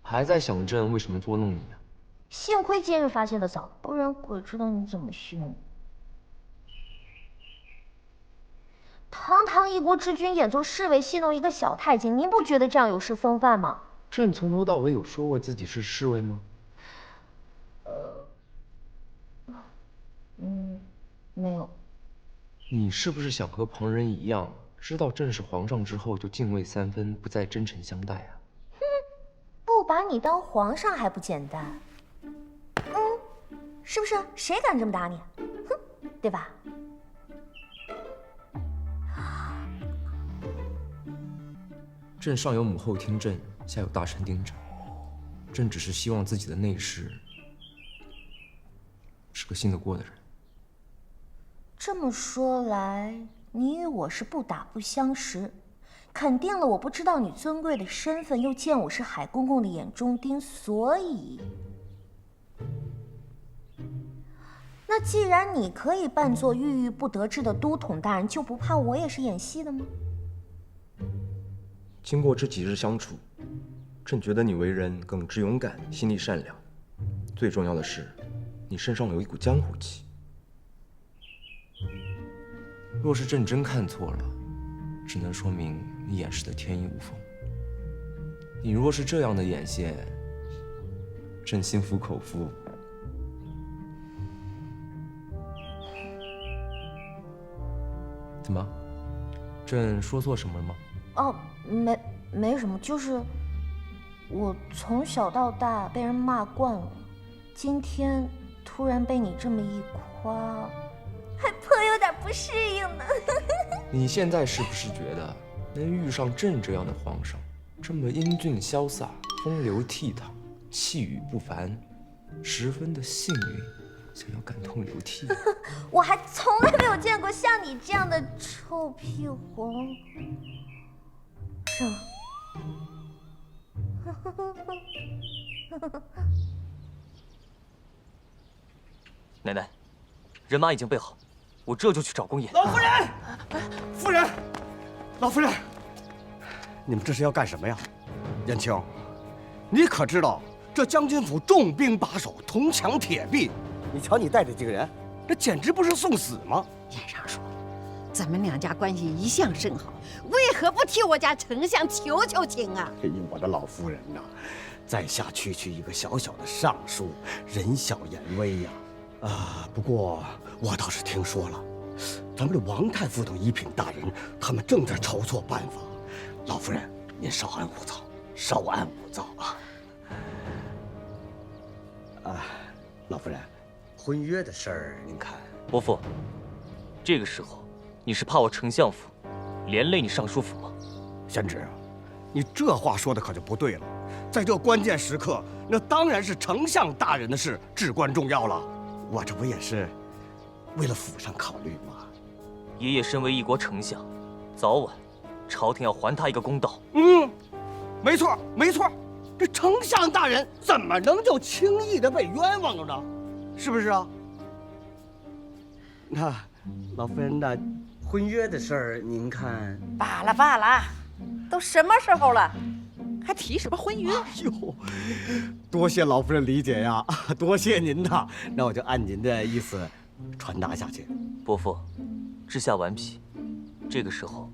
还在想朕为什么捉弄你啊？幸亏今日发现的早，不然鬼知道你怎么凶。堂堂一国之君演奏侍卫戏弄一个小太监，您不觉得这样有失风范吗？朕从头到尾有说过自己是侍卫吗？没有。你是不是想和旁人一样，知道朕是皇上之后就敬畏三分，不再真诚相待啊？不把你当皇上还不简单？是不是？谁敢这么打你？哼，对吧？朕上有母后听朕，下有大臣盯着。朕只是希望自己的内侍是个信得过的人。这么说来，你与我是不打不相识，肯定了我不知道你尊贵的身份，又见我是海公公的眼中钉，所以，那既然你可以扮作郁郁不得志的都统大人，就不怕我也是演戏的吗？经过这几日相处，朕觉得你为人耿直勇敢，心地善良，最重要的是，你身上有一股江湖气。若是朕真看错了，只能说明你掩饰的天衣无缝。你若是这样的眼线，朕心服口服。怎么？朕说错什么了吗？哦，没什么，就是我从小到大被人骂惯了，今天突然被你这么一夸，还颇有点不适应呢。你现在是不是觉得能遇上朕这样的皇上，这么英俊潇洒、风流倜傥、气宇不凡，十分的幸运，想要感动流涕？我还从来没有见过像你这样的臭屁皇上。奶奶，人马已经备好，我这就去找公爷。老夫人，夫人，老夫人，你们这是要干什么呀？燕青，你可知道这将军府重兵把守，铜墙铁壁，你瞧你带着几个人，这简直不是送死吗？燕尚书，咱们两家关系一向甚好，为何不替我家丞相求求情啊？哎呦，我的老夫人呐，在下区一个小小的尚书，人小言微呀。不过我倒是听说了，咱们的王太傅等一品大人，他们正在筹措办法。老夫人，您稍安勿躁，稍安勿躁啊！老夫人，婚约的事儿您看？伯父，这个时候你是怕我丞相府连累你尚书府吗？贤侄，你这话说的可就不对了。在这关键时刻，那当然是丞相大人的事至关重要了。我这不也是为了府上考虑吗？爷爷身为一国丞相，早晚朝廷要还他一个公道。没错没错，这丞相大人怎么能就轻易的被冤枉了呢？是不是啊？那老夫人的婚约的事儿，您看？罢了罢了，都什么时候了，还提什么婚约？哎呦，多谢老夫人理解呀，多谢您呐。那我就按您的意思传达下去。伯父，治下顽皮，这个时候，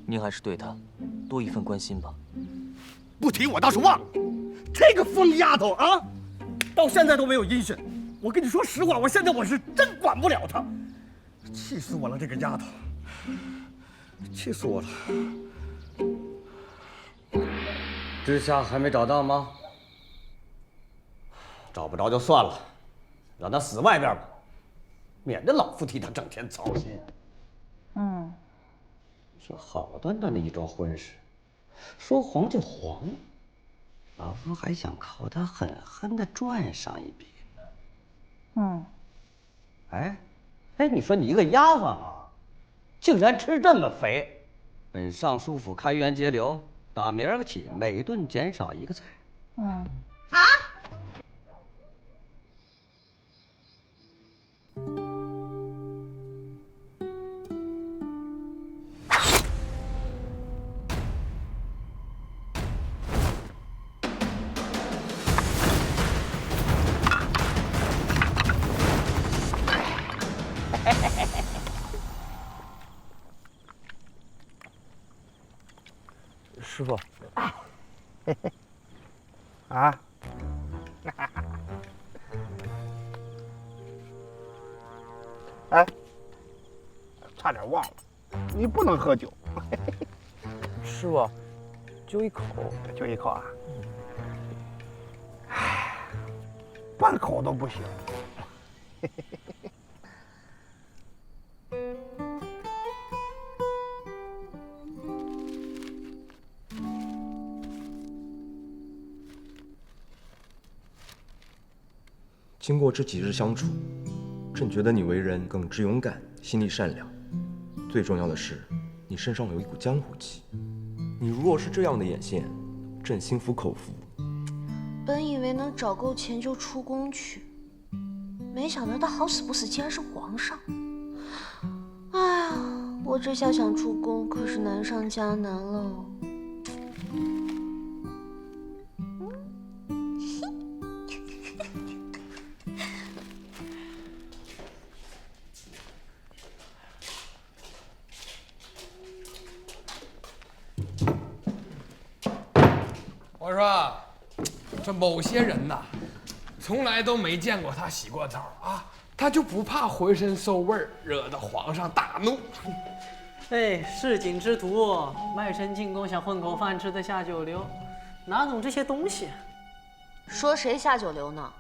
您还是对他多一份关心吧。不提我倒是忘了，这个疯丫头啊，到现在都没有音讯。我跟你说实话，我现在我是真管不了她，气死我了！这个丫头，气死我了。知夏还没找到吗？找不着就算了，让他死外边吧，免得老夫替他整天操心。这好端端的一桩婚事，说黄就黄，老夫还想靠他狠狠的赚上一笔呢。哎，你说你一个丫鬟啊，竟然吃这么肥！本尚书府开源节流，打明儿个起每顿减少一个菜。啊？哎，差点忘了，你不能喝酒。师傅，就一口。就一口啊？唉，半口都不行。经过这几日相处，朕觉得你为人耿直勇敢，心地善良。最重要的是，你身上有一股江湖气。你如若是这样的眼线，朕心服口服。本以为能找够钱就出宫去，没想到他好死不死竟然是皇上。哎呀，我这下想出宫可是难上加难了。我说，这某些人呐，从来都没见过他洗过澡啊，他就不怕浑身馊味儿，惹得皇上大怒。哎，市井之徒卖身进宫想混口饭吃的下九流，哪懂这些东西？说谁下九流呢？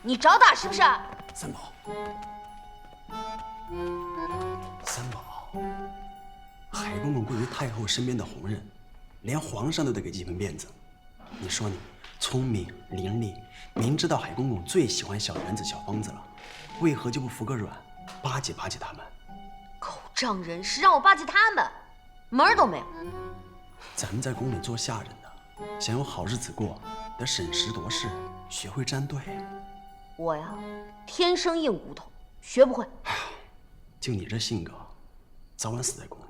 你找打是不是？三宝，三宝，海公公贵为太后身边的红人，连皇上都得给几分面子。你说你聪明伶俐，明知道海公公最喜欢小丸子、小芳子了，为何就不服个软，巴结巴结他们？口仗人势，让我巴结他们，门儿都没有。咱们在宫里做下人的，想有好日子过，得审时度势，学会站队。我呀，天生硬骨头，学不会。就你这性格，早晚死在宫里。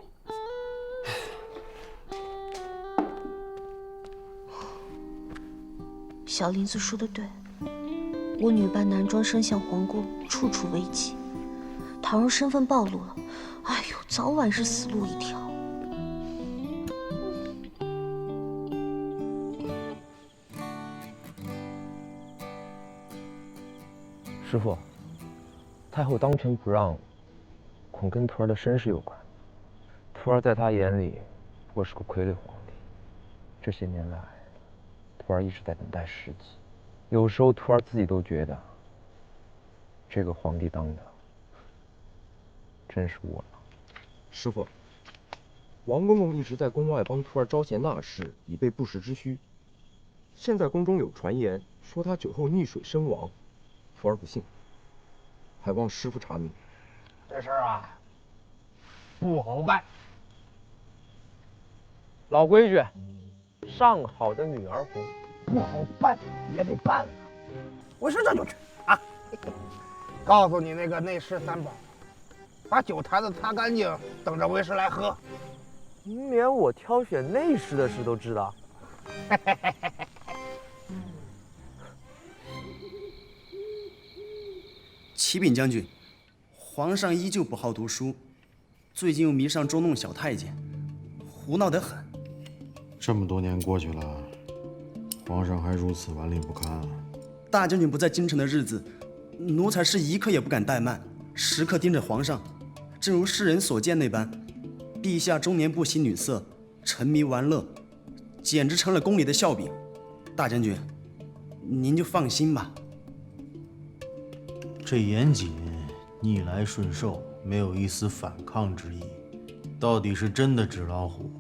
小林子说的对，我女扮男装升向皇宫，处处危机。倘若身份暴露了，哎呦，早晚是死路一条。师傅，太后当权不让，恐跟徒儿的身世有关。徒儿在她眼里，不过是个傀儡皇帝。这些年来，徒儿一直在等待时机。有时候徒儿自己都觉得，这个皇帝当的真是窝囊。师傅，王公公一直在宫外帮徒儿招贤纳士，以备不时之需。现在宫中有传言说他酒后溺水身亡。徒儿不信，还望师傅查明。这事儿啊，不好办。老规矩，上好的女儿红，不好办也得办。我说这就去啊！告诉你那个内侍三宝，把酒坛子擦干净，等着为师来喝。您连我挑选内侍的事都知道。启禀将军，皇上依旧不好读书，最近又迷上捉弄小太监，胡闹得很。这么多年过去了，皇上还如此顽劣不堪啊！大将军不在京城的日子，奴才是一刻也不敢怠慢，时刻盯着皇上。正如世人所见那般，陛下终年不喜女色，沉迷玩乐，简直成了宫里的笑柄。大将军，您就放心吧。这严谨逆来顺受，没有一丝反抗之意，到底是真的纸老虎，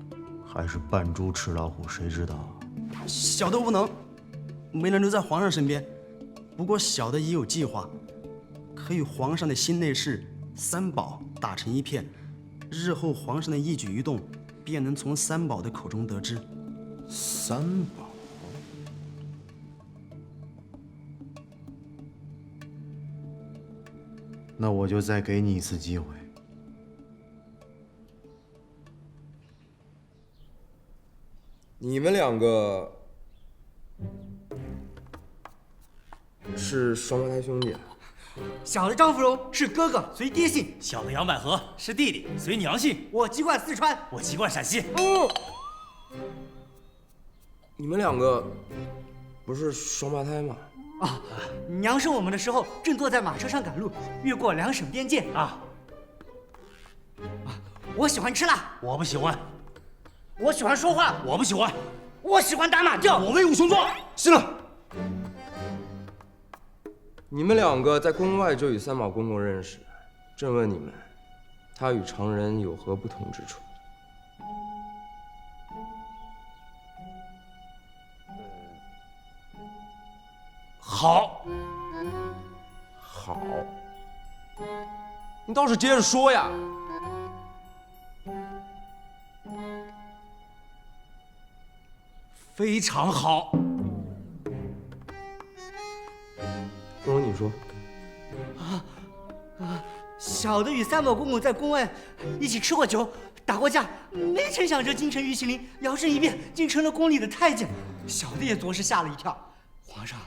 还是扮猪吃老虎，谁知道啊？小的无能，没能留在皇上身边。不过小的也有计划，可与皇上的新内侍三宝打成一片，日后皇上的一举一动，便能从三宝的口中得知。三宝，那我就再给你一次机会。你们两个是双胞胎兄弟。小的张芙蓉是哥哥，随爹姓；小的杨百合是弟弟，随娘姓。我籍贯四川，我籍贯陕西。你们两个不是双胞胎吗？啊，娘生我们的时候正坐在马车上赶路，越过2省边界啊。我喜欢吃辣，我不喜欢。我喜欢说话，我不喜欢。我喜欢打马吊，我威武雄壮。行了，你们两个在宫外就与三宝公公认识，朕问你们，他与常人有何不同之处？好，好，你倒是接着说呀！非常好。公公，你说。小的与三宝公公在宫外一起吃过酒，打过架，没成想这京城玉麒麟摇身一变，竟成了宫里的太监。小的也着实吓了一跳。皇上，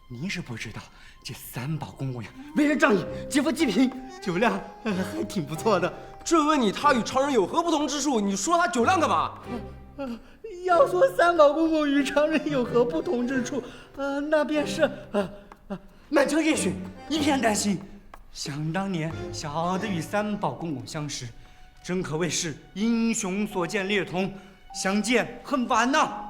您是不知道，这三宝公公呀，为人仗义，劫富济贫，酒量还挺不错的。朕问你，他与常人有何不同之处？你说他酒量干嘛？要说三宝公公与常人有何不同之处，那便是满城热血，一片丹心。想当年，小的与三宝公公相识，真可谓是英雄所见略同，相见恨晚呐。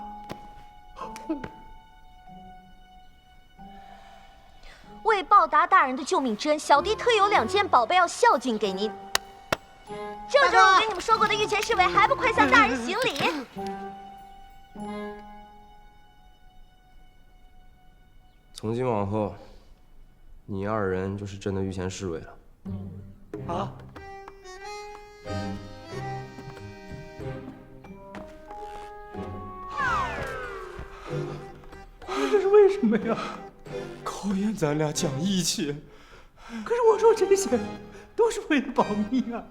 为报答大人的救命之恩，小弟特有2件宝贝要孝敬给您。这就是我跟你们说过的御前侍卫，还不快向大人行礼？从今往后，你2人就是朕的御前侍卫了。啊！这是为什么呀？考验咱俩讲义气。可是我说这些都是为了保密啊！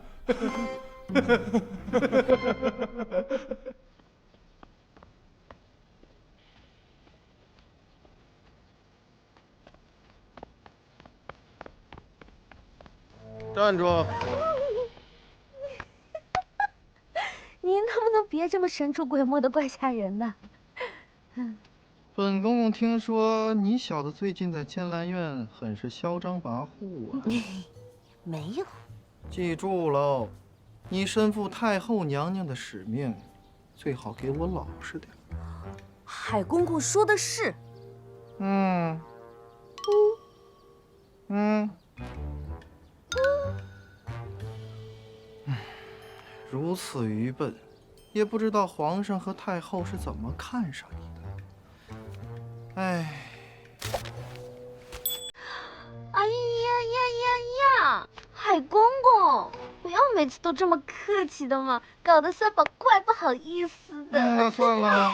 站住！您能不能别这么神出鬼没的，怪吓人的？本公公听说你小子最近在监兰院很是嚣张跋扈啊。没有。记住喽，你身负太后娘娘的使命，最好给我老实点。海公公说的是。如此愚笨，也不知道皇上和太后是怎么看上你的。哎。哎呀，海公公，不要每次都这么客气的嘛，搞得三宝怪不好意思的。那算了。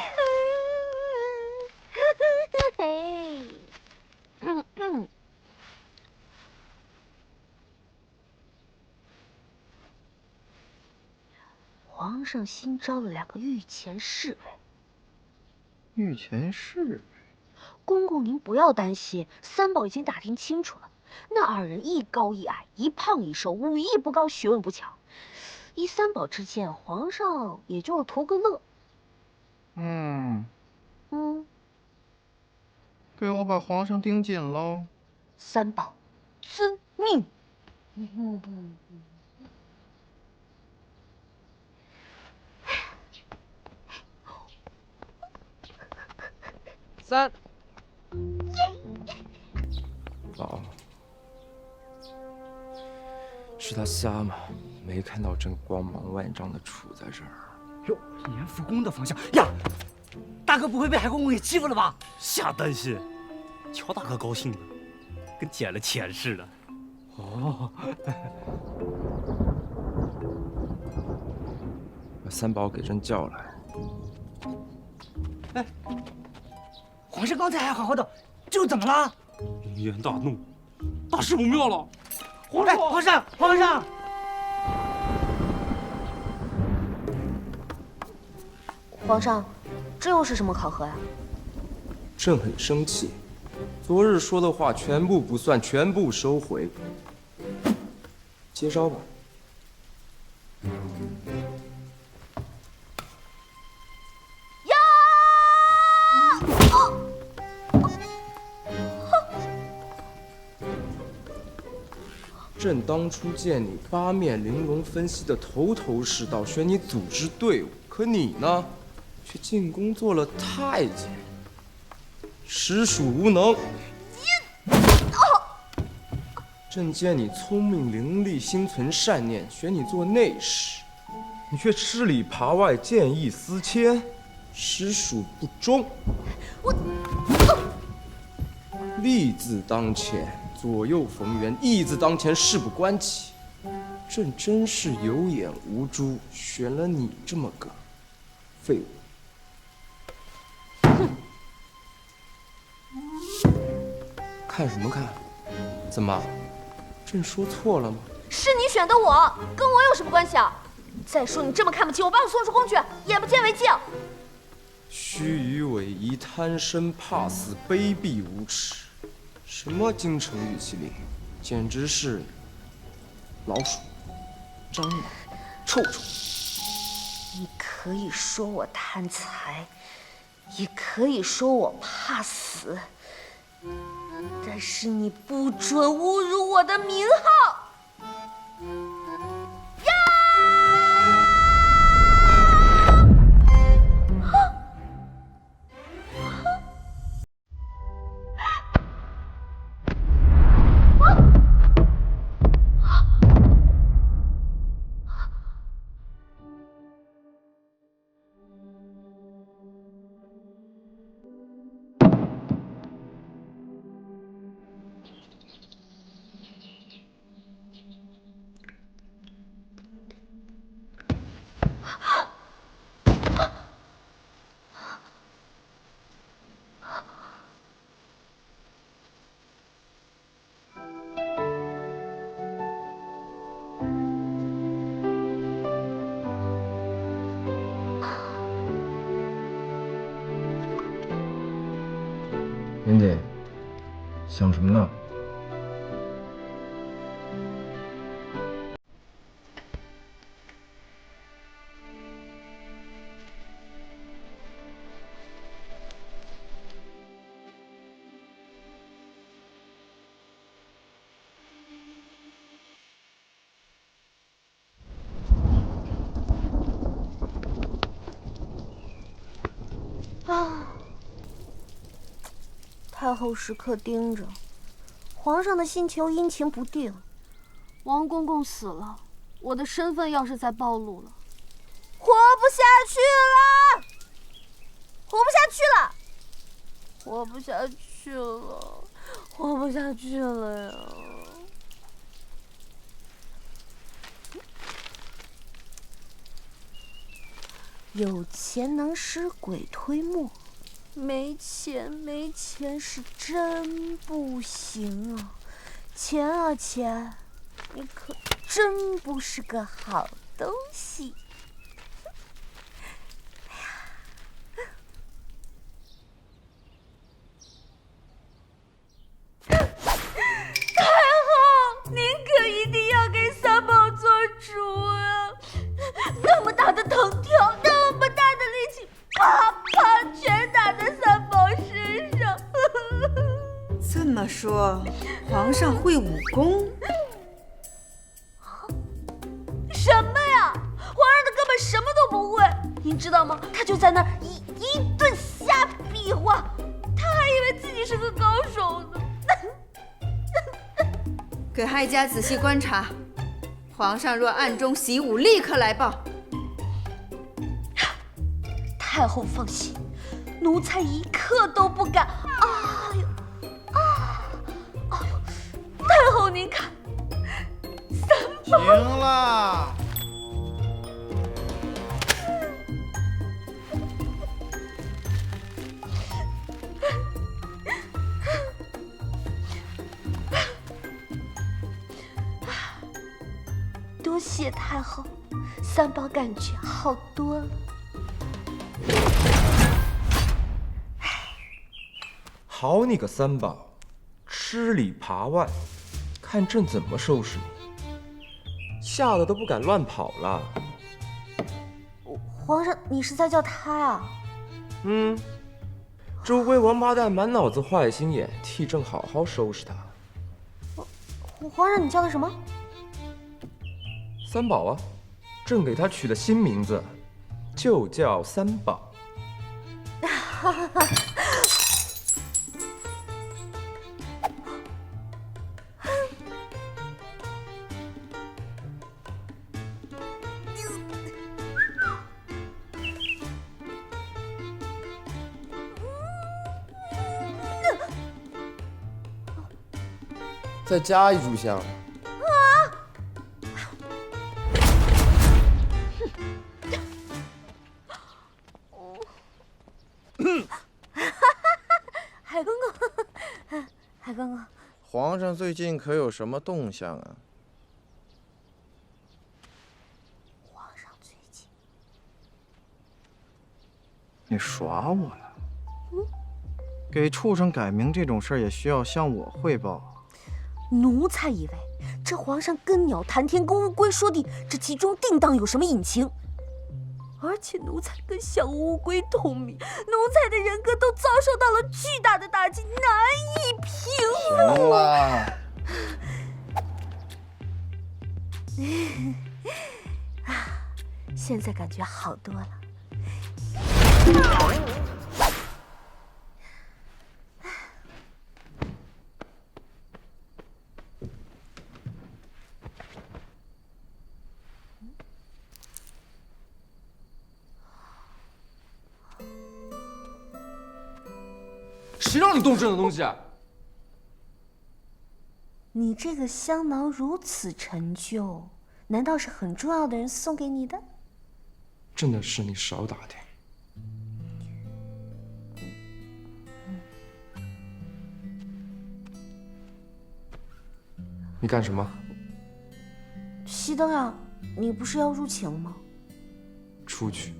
皇上新招了2个御前侍卫。御前侍卫？公公您不要担心，三宝已经打听清楚了，那2人一高一矮，一胖一瘦，武艺不高，学问不强。依三宝之见，皇上也就是图个乐。给我把皇上盯紧喽。三宝，遵命。3。宝，是他瞎吗？没看到朕光芒万丈的杵在这儿。哟，严复公的方向呀！大哥不会被海公公给欺负了吧？瞎担心，乔大哥高兴了，跟捡了钱似的。哦。把三宝给朕叫来。哎，皇上刚才还好好的，这怎么了？龙颜大怒，大事不妙了！皇上！皇上，这又是什么考核呀？朕很生气，昨日说的话全部不算，全部收回。接招吧。呀！朕当初见你八面玲珑分析的头头是道，选你组织队伍，可你呢，却进宫做了太监，实属无能。朕见你聪明伶俐，心存善念，选你做内侍，你却吃里扒外，见异思迁，实属不忠。利字当前，左右逢源；义字当前，事不关己。朕真是有眼无珠，选了你这么个废物。看什么看？怎么？朕说错了吗？是你选的我，跟我有什么关系啊？再说你这么看不起我，把我送出宫去，眼不见为净。虚与委蛇，贪生怕死，卑鄙无耻。什么京城玉麒麟，简直是老鼠、蟑螂、臭虫。你可以说我贪财，也可以说我怕死，但是你不准侮辱我的名号。年姐，想什么呢？太后时刻盯着，皇上的心求阴晴不定。王公公死了，我的身份要是再暴露了，活不下去了，活不下去了，活不下去了，活不下去了呀！有钱能使鬼推磨。没钱是真不行啊！钱啊钱，你可真不是个好东西。太后，您可一定要给三宝做主啊！那么大的藤条，那么大的力气，啪啪全打在三宝身上。这么说，皇上会武功？什么呀？皇上他根本什么都不会，您知道吗？他就在那儿一顿瞎比划，他还以为自己是个高手呢。给哀家仔细观察，皇上若暗中习武，立刻来报。太后放心，奴才一刻都不敢。哎呦，哎呦，太后您看，三宝。行了。多谢太后，三宝感觉好多了。好你个三宝，吃里扒外，看朕怎么收拾你！吓得都不敢乱跑了。皇上，你是在叫他呀？这乌龟王八蛋满脑子坏心眼，替朕好好收拾他。皇上，你叫他什么？三宝啊，朕给他取的新名字，就叫三宝。再加一炷香。海公公，海公公，皇上最近可有什么动向啊？皇上最近……你耍我呀？给畜生改名这种事儿也需要向我汇报。奴才以为这皇上跟鸟谈天，跟乌龟说地，这其中定当有什么隐情。而且奴才跟小乌龟同名，奴才的人格都遭受到了巨大的打击，难以平复。行了。现在感觉好多了。谁让你动朕的东西啊？你这个香囊如此陈旧，难道是很重要的人送给你的？朕的事你少打听。你干什么？熄灯呀！你不是要入寝了吗？出去。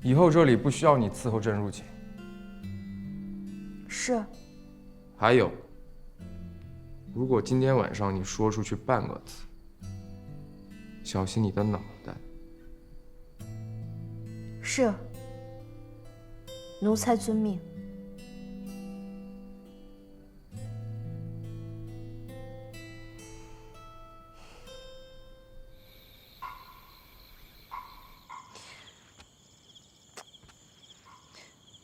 以后这里不需要你伺候朕入寝。是。还有，如果今天晚上你说出去半个字，小心你的脑袋。是。奴才遵命。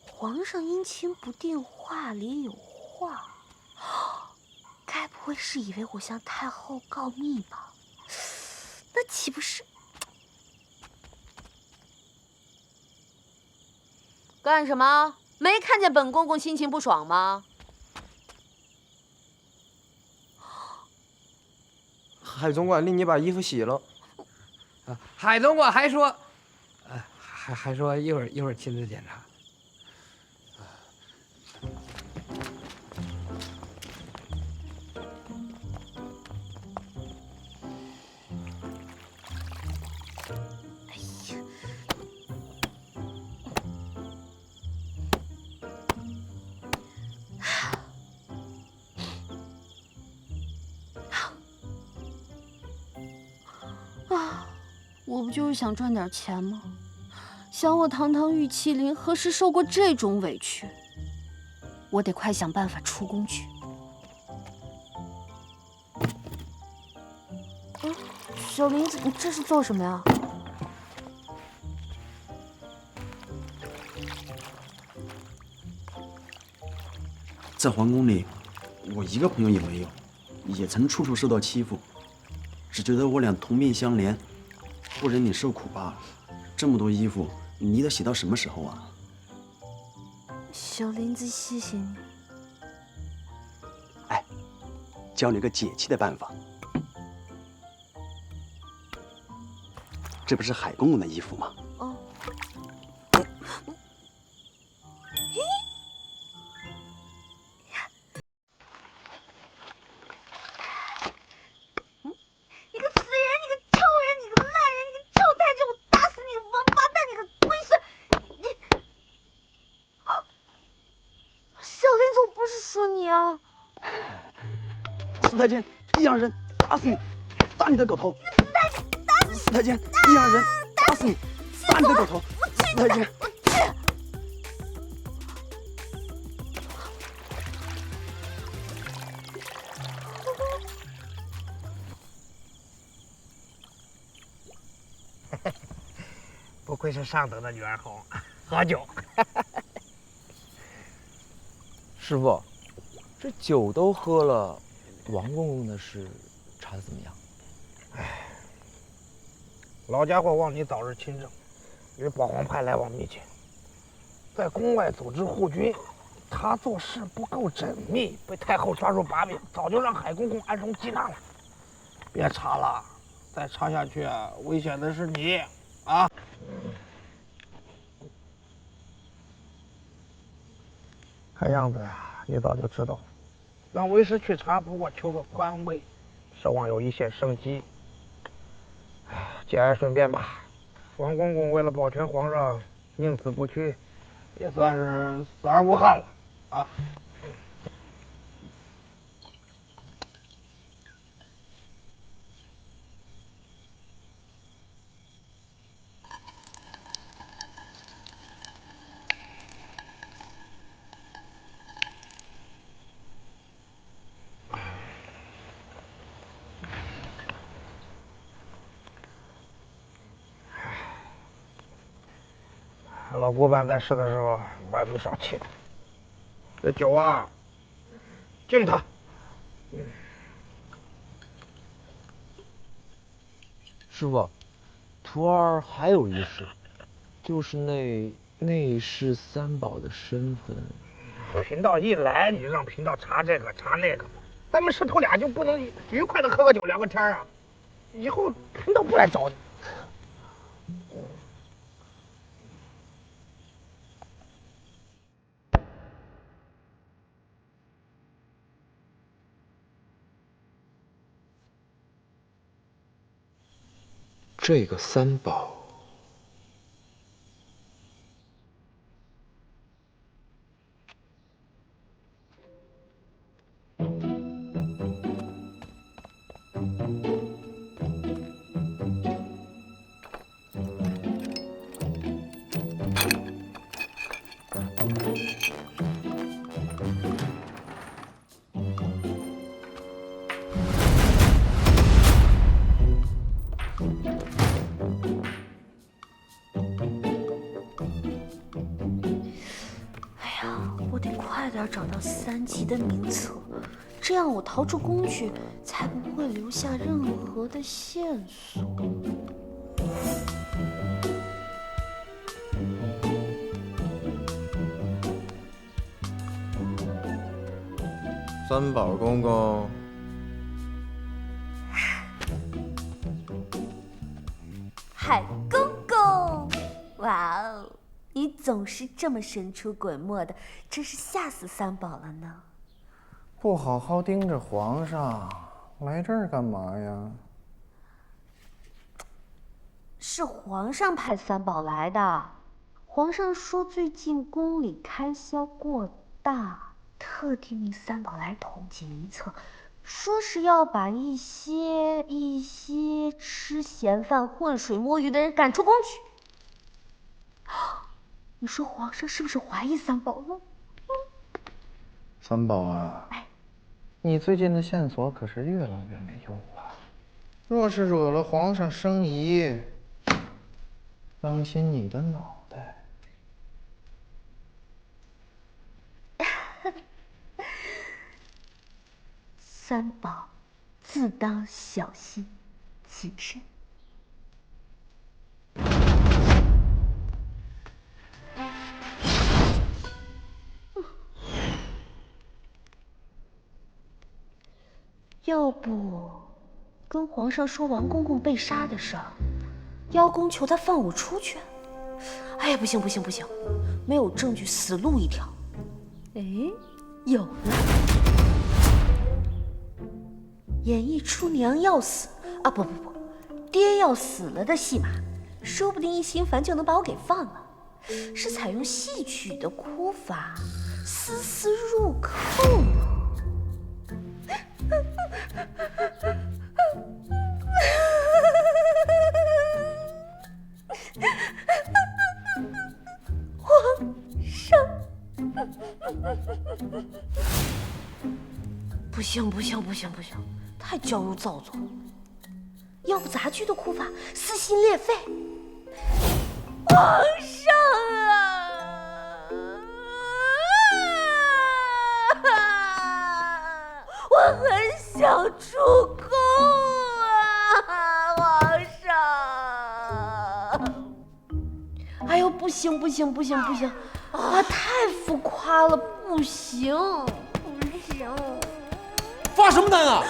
皇上阴晴不定，话里有话，该不会是以为我向太后告密吧？那岂不是……干什么？没看见本公公心情不爽吗？海总管令你把衣服洗了。海总管还说，还说一会儿亲自检查。我不就是想赚点钱吗？想我堂堂玉麒麟，何时受过这种委屈？我得快想办法出宫去。小林子，你这是做什么呀？在皇宫里，我一个朋友也没有，也曾处处受到欺负，只觉得我俩同病相怜，不忍你受苦罢了。这么多衣服，你得洗到什么时候啊？小林子，谢谢你。哎，教你个解气的办法。这不是海公公的衣服吗？哦。你个死人！你个臭人！你个烂人！你个臭太监！我打死你个王八蛋！你个龟孙！你，小林子，我不是说你啊！司太监，异样人，打死你！打你的狗头！司太监，异样人，打死你！打你的狗头！司太监，不愧是上等的女儿红，喝酒。师傅，这酒都喝了，王公公的事查得怎么样？老家伙望你早日亲政，与保皇派来往密切，在宫外组织护军。他做事不够缜密，被太后抓住把柄，早就让海公公暗中缉拿了。别查了，再查下去啊，危险的是你啊！看样子呀，你早就知道，让为师去查，不过求个官位，奢望有一线生机。节哀顺变吧，王公公为了保全皇上，宁死不屈，也算是死而无憾了啊。老古板在世的时候玩不少气，这酒啊，敬他。师傅，徒儿还有一事，就是内侍三宝的身份。贫道一来你就让贫道查这个查那个，咱们师徒俩就不能愉快的喝个酒聊个天啊？以后贫道不来找你。这个三宝，快点找到3级的名册，这样我逃出宫去，才不会留下任何的线索。三宝公公，海公公，哇哦！你总是这么神出鬼没的，真是吓死三宝了呢。不好好盯着皇上，来这儿干嘛呀？是皇上派三宝来的。皇上说最近宫里开销过大，特地命三宝来统计名册，说是要把一些吃闲饭、浑水摸鱼的人赶出宫去。你说皇上是不是怀疑三宝了？三宝啊，你最近的线索可是越来越没用了。若是惹了皇上生疑，当心你的脑袋。三宝自当小心谨慎。要不跟皇上说王公公被杀的事儿，邀功求他放我出去。哎呀，不行，没有证据，死路一条。哎，有了，演绎出娘要死啊，不，爹要死了的戏码，说不定一心烦就能把我给放了。是采用戏曲的哭法，丝丝入扣呢。皇上，不行，太矫揉造作了。要不杂剧的哭法撕心裂肺。皇上啊，我很想出宫啊，皇上！哎呦，不行啊，太浮夸了，不行。发什么难啊？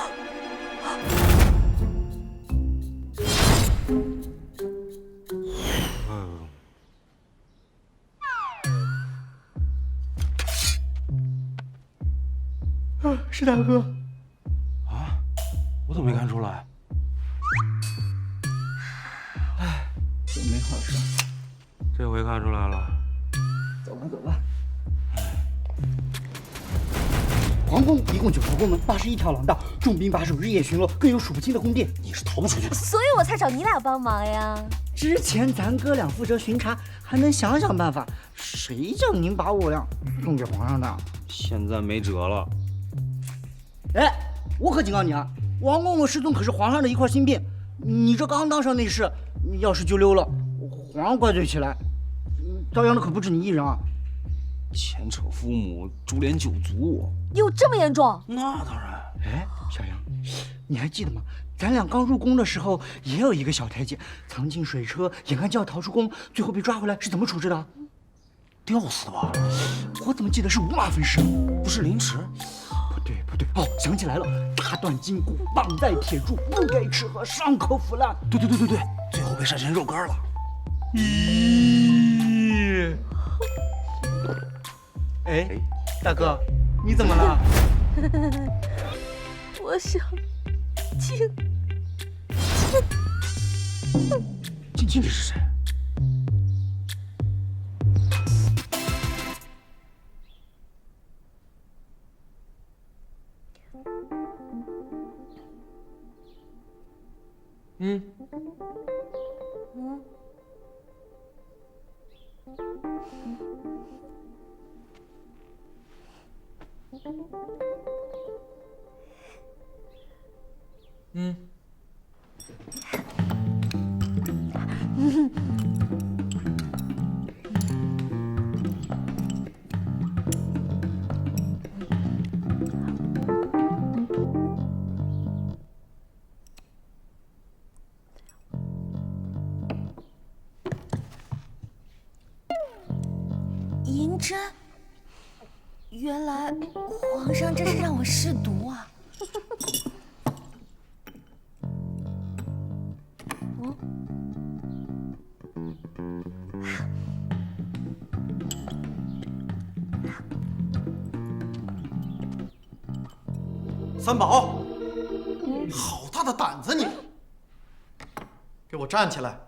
是大哥。啊，我怎么没看出来？哎，真没好事。这回看出来了。走吧。皇宫一共9条宫门，81条廊道，重兵把守，日夜巡逻，更有数不清的宫殿，你是逃不出去的。所以我才找你俩帮忙呀。之前咱哥俩负责巡查，还能想办法，谁叫您把我俩送给皇上的？现在没辙了。哎，我可警告你啊，王公公失踪可是皇上的一块心病，你这刚当上内侍，要是就溜了，皇上怪罪起来，遭殃的可不止你一人啊。前扯父母，株连9族，有这么严重？那当然。哎，小杨，你还记得吗？咱俩刚入宫的时候，也有一个小太监藏进水车，眼看就要逃出宫，最后被抓回来，是怎么处置的？吊死的吧？我怎么记得是5马分尸？不是凌迟？不对，哦，想起来了，大断筋骨，绑在铁柱，不给吃喝，伤口腐烂。对，最后被晒成肉干了。咦？哎，大哥，你怎么了？我想静是谁？嬴真，原来皇上这是让我试毒啊！三宝，好大的胆子你！给我站起来！